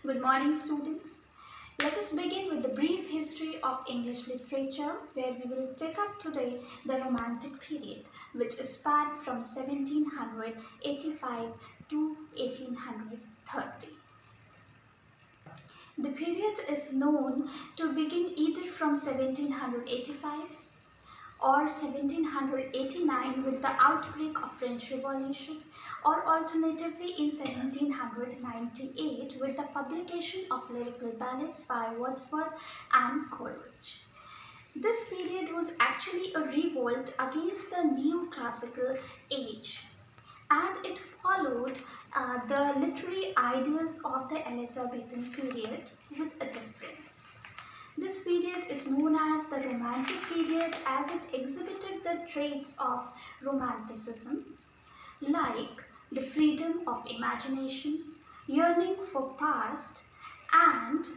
Good morning, students. Let us begin with the brief history of English literature, where we will take up today the Romantic period, which spanned from 1785 to 1830. The period is known to begin either from 1785 or 1789 with the outbreak of French Revolution, or alternatively in 1798 with the publication of lyrical ballads by Wordsworth and Coleridge. This period was actually a revolt against the neoclassical age, and it followed the literary ideals of the Elizabethan period with a difference. This period is known as the Romantic period as it exhibited the traits of Romanticism, like the freedom of imagination, yearning for past, and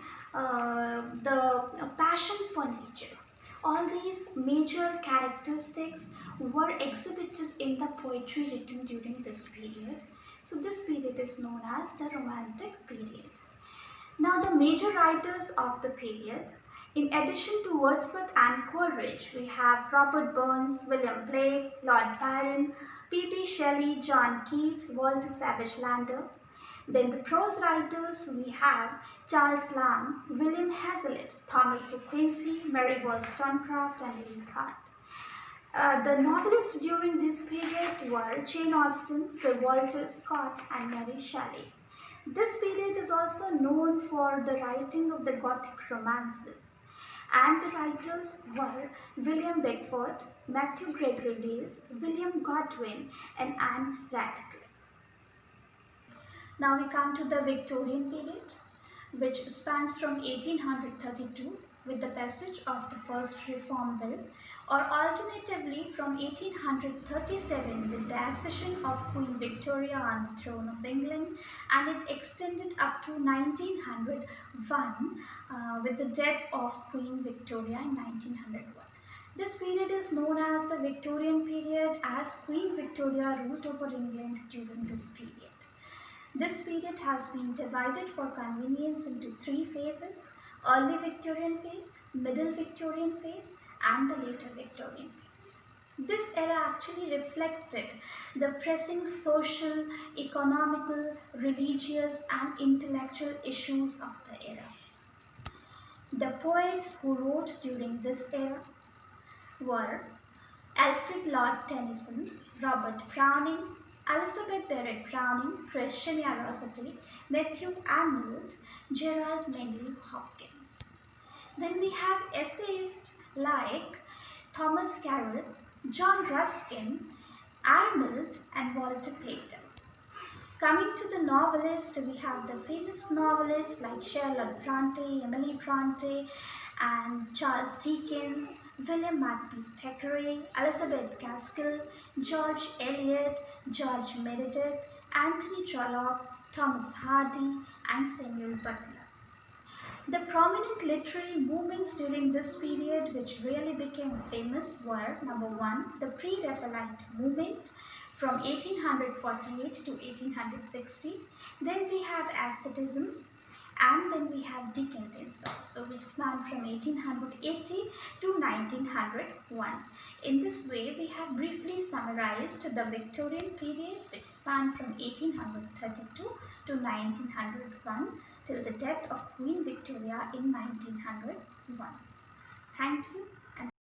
the passion for nature. All these major characteristics were exhibited in the poetry written during this period. So this period is known as the Romantic period. Now, the major writers of the period, in addition to Wordsworth and Coleridge, we have Robert Burns, William Blake, Lord Byron, P.B. Shelley, John Keats, Walter Savage Landor. Then the prose writers, we have Charles Lamb, William Hazlitt, Thomas de Quincey, Mary Wollstonecraft, and Leigh Hunt. The novelists during this period were Jane Austen, Sir Walter Scott, and Mary Shelley. This period is also known for the writing of the Gothic romances, and the writers were William Beckford, Matthew Gregory Rhys, William Godwin, and Anne Radcliffe. Now we come to the Victorian period, which spans from 1832 with the passage of the first Reform Bill, or alternatively from 1837 with the accession of Queen Victoria on the throne of England, and it extended up to 1901 with the death of Queen Victoria in 1901. This period is known as the Victorian period as Queen Victoria ruled over England during this period. This period has been divided for convenience into three phases: early Victorian phase, middle Victorian phase, and the later Victorian phase. This era actually reflected the pressing social, economical, religious, and intellectual issues of the era. The poets who wrote during this era were Alfred Lord Tennyson, Robert Browning, Elizabeth Barrett Browning, Christiana Rossetti, Matthew Arnold, Gerald Manley Hopkins. Then we have essayists like Thomas Carroll, John Ruskin, Arnold, and Walter Pater. Coming to the novelists, we have the famous novelists like Charlotte Bronte, Emily Bronte, and Charles Dickens, William Makepeace Thackeray, Elizabeth Gaskell, George Eliot, George Meredith, Anthony Trollope, Thomas Hardy, and Samuel Butler. The prominent literary movements during this period which really became famous were: number one, the Pre-Raphaelite movement from 1848 to 1860. Then we have aesthetism, and then we have decadence also, which spanned from 1880 to 1901. In this way, we have briefly summarized the Victorian period, which spanned from 1832 to 1901 till the death of Queen Victoria in 1901. Thank you.